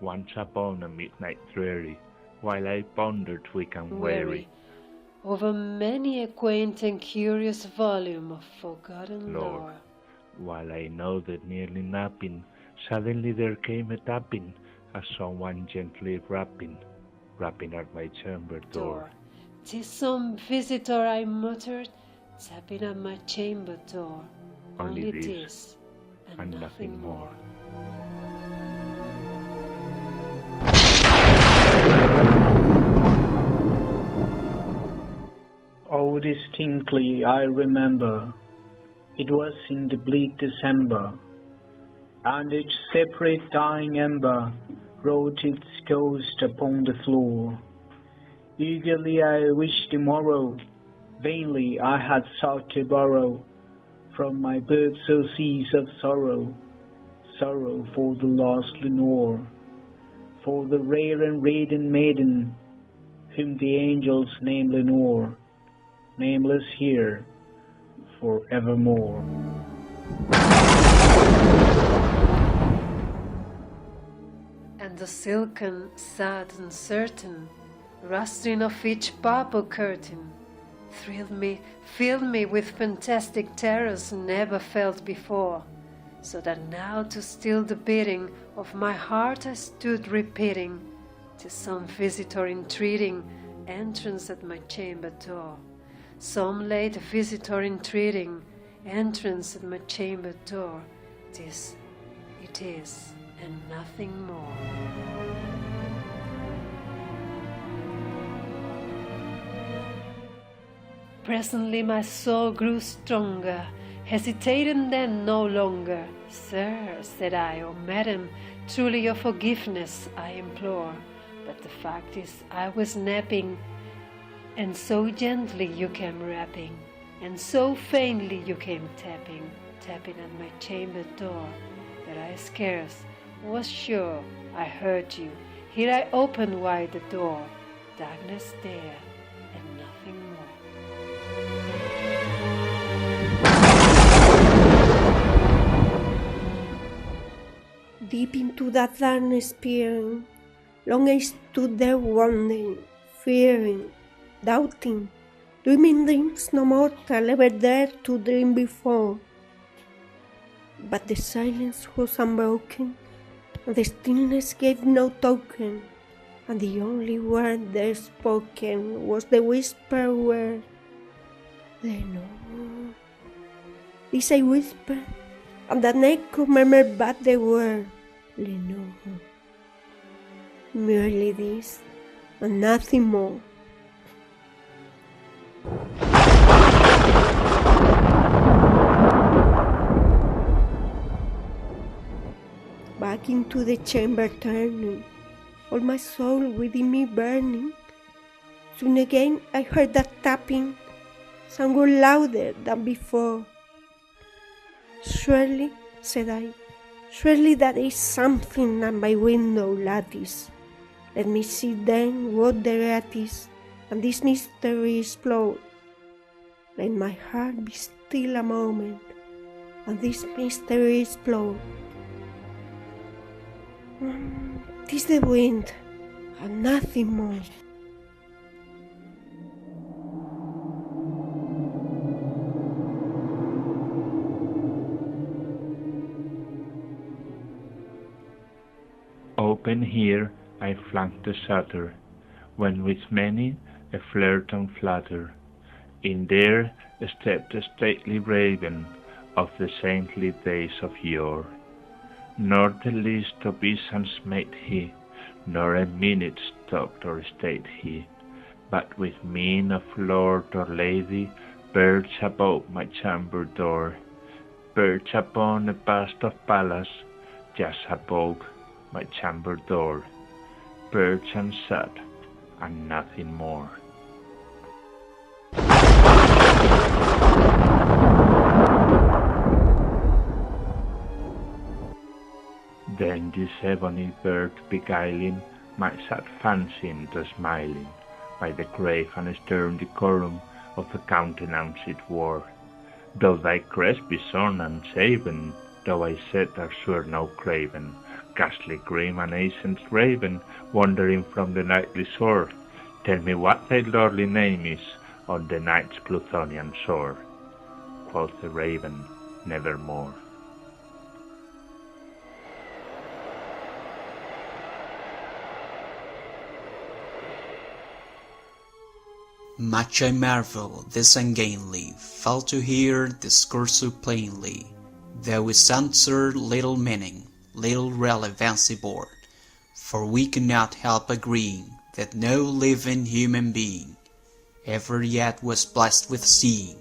once upon a midnight dreary, while I pondered weak and weary over many a quaint and curious volume of forgotten lore, lore. while I nodded nearly napping, suddenly there came a tapping, as someone gently rapping at my chamber door. "'Tis some visitor," I muttered, tapping at my chamber door. Only Only this, this, and nothing more. Oh, distinctly I remember, it was in the bleak December, and each separate dying ember wrote its ghost upon the floor. Eagerly I wished the morrow, vainly I had sought to borrow from my book surcease of sorrow, sorrow for the lost Lenore, for the rare and radiant maiden, whom the angels name Lenore, nameless here for evermore. And the silken, sad and certain rustling of each purple curtain filled me with fantastic terrors never felt before, so that now to still the beating of my heart I stood repeating, "'Tis some visitor entreating entrance at my chamber door, some late visitor entreating entrance at my chamber door. It is, and nothing more." Presently my soul grew stronger, hesitating then no longer. "Sir," said I, "or madam, truly your forgiveness I implore. But the fact is I was napping, and so gently you came rapping, and so faintly you came tapping at my chamber door, that I scarce was sure I heard you. Here I opened wide the door, darkness there, and nothing more." Deep into that darkness peering, long I stood there wondering, fearing, doubting, dreaming dreams no mortal ever dared to dream before. But the silence was unbroken, and the stillness gave no token, and the only word there spoken was the whispered word, "Lenore." This I whispered, and an echo murmured back the word, "Lenore." Merely this, and nothing more. Back into the chamber turning, all my soul within me burning. Soon again I heard that tapping, somewhat louder than before. "Surely," said I, "surely that is something at my window lattice. Let me see then what thereat is, and this mystery explore. Let my heart be still a moment, and this mystery explore. 'Tis the wind, and nothing more." Open here I flanked the shutter, when with many a flirt and flutter, in there stepped a stately raven of the saintly days of yore. Nor the least obeisance made he, nor a minute stopped or stayed he, but with mien of lord or lady perched above my chamber door, perched upon a bust of Pallas, just above my chamber door, perched and sat, and nothing more. Then this ebony bird beguiling my sad fancy into smiling, by the grave and stern decorum of the countenance it wore. "Though thy crest be shorn and shaven, though I said thou wert no craven, ghastly grim and ancient raven, wandering from the nightly shore, tell me what thy lordly name is on the night's Plutonian shore. Quoth the raven, nevermore. Much I marvel this ungainly fell to hear discourse so plainly, though its answer little meaning, little relevancy bore, for we cannot help agreeing that no living human being ever yet was blessed with seeing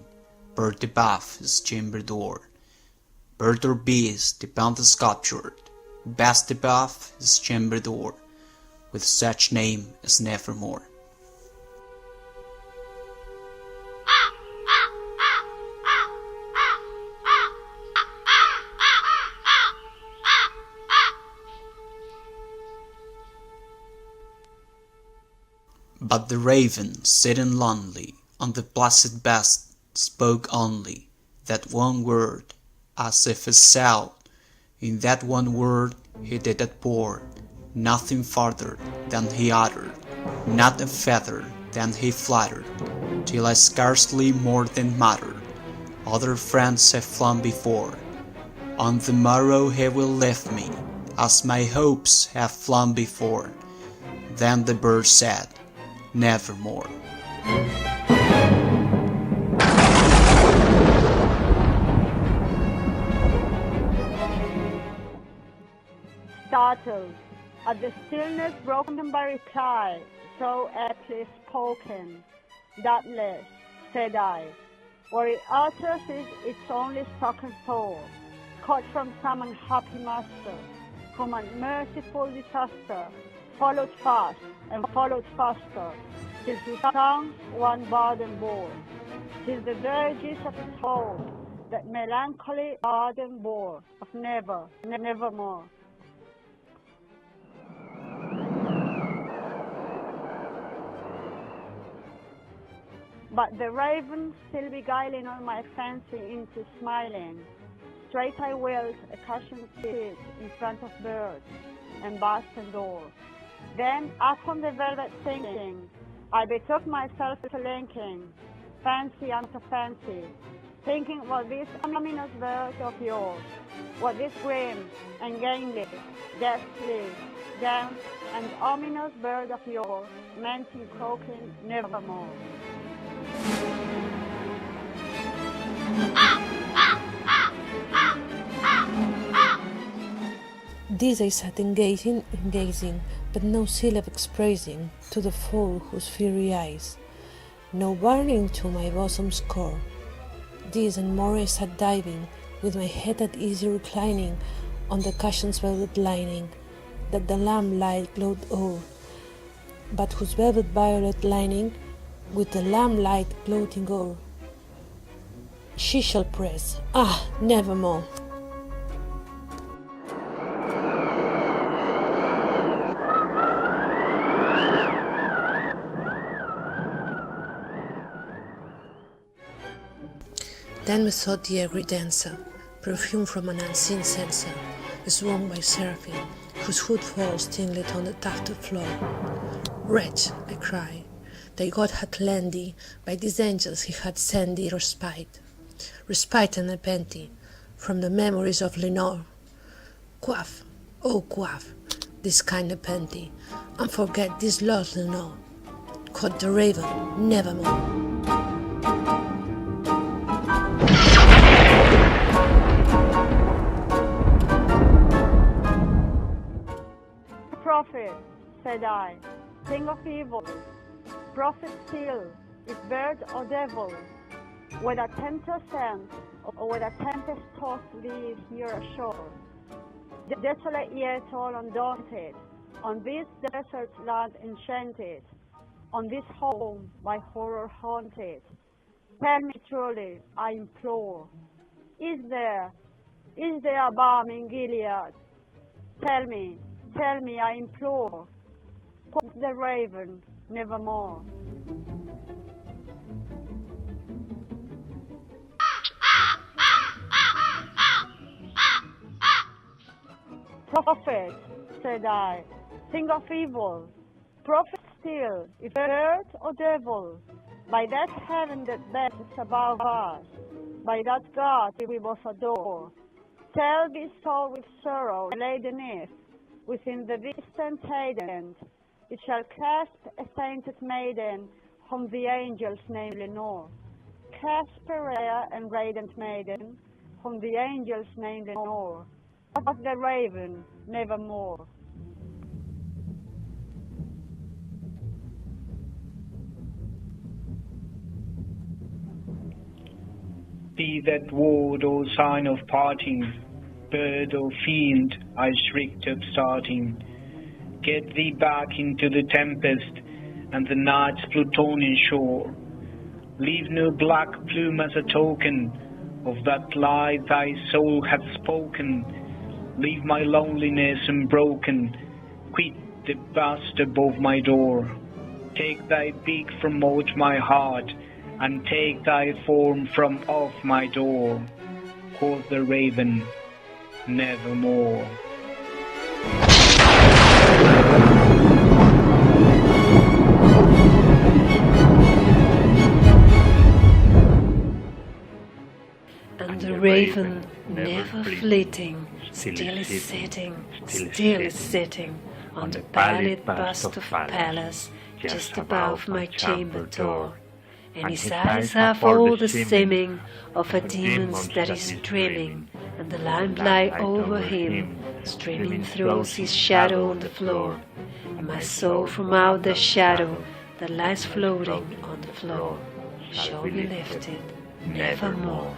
bird above his chamber door, bird or beast upon the sculptured, best above his chamber door, with such name as nevermore. But the raven, sitting lonely on the placid best, spoke only that one word, as if his soul in that one word he did outpour, nothing farther than he uttered, not a feather than he fluttered, till I scarcely more than muttered, other friends have flown before, on the morrow he will leave me, as my hopes have flown before. Then the bird said, nevermore. Startled at the stillness broken by reply, so aptly spoken, doubtless, said I, or it utters its only spoken soul, caught from some unhappy master, whom unmerciful disaster followed fast and followed faster, till his tongue one burden bore, till the dirges of his hope that melancholy burden bore of never, nevermore. But the raven, still beguiling all my fancy into smiling, straight I wheeled a cushioned seat in front of birds and bust and door. Then up on the velvet sinking, I betook myself to linking fancy unto fancy, thinking what this ominous bird of yours, what this grim and gainly, ghastly, damp and ominous bird of yours meant in croaking nevermore. This I sat gazing, but no syllable expressing to the foe whose fiery eyes, no burning to my bosom's core. This and more I sat diving, with my head at ease reclining on the cushion's velvet lining, that the lamplight glowed o'er, but whose velvet violet lining, with the lamplight gloating o'er, she shall press, nevermore. Then methought the airy dancer, perfume from an unseen censer, swung by seraphim, whose footfalls tingled on the tufted floor. Wretch, I cried, thy God hath lent thee, by these angels he hath sent thee respite and nepenthe, from the memories of Lenore. Quaff, oh quaff, this kind nepenthe, and forget this lost Lenore. Quoth the raven, nevermore. Prophet, said I, thing of evil, prophet still, if bird or devil, whether tempter sent, or whether tempest tossed thee here ashore, desolate yet all undaunted, on this desert land enchanted, on this home by horror haunted, tell me truly, I implore, is there a balm in Gilead? Tell me, I implore. Quoth the raven, nevermore. Prophet, said I, think of evil. Prophet still, if bird or devil, by that heaven that bends above us, by that God we both adore. Tell this soul with sorrow laden if, within the distant Hayden, it shall clasp a sainted maiden, whom the angels name Lenore. Clasp a rare and radiant maiden, whom the angels name Lenore. But the raven nevermore. Be that word or sign of parting, bird or fiend, I shrieked upstarting. Get thee back into the tempest and the night's Plutonian shore. Leave no black plume as a token of that lie thy soul hath spoken. Leave my loneliness unbroken. Quit the bust above my door. Take thy beak from out my heart, and take thy form from off my door. Quoth the raven, nevermore. And the raven, never fleeting, still is sitting, on the pallid bust of Pallas, just above my chamber door. And his eyes have all the seeming of a demon's that is dreaming, and the lamplight over him, streaming throws his shadow on the floor. And my soul from out the shadow that lies floating on the floor shall be lifted nevermore.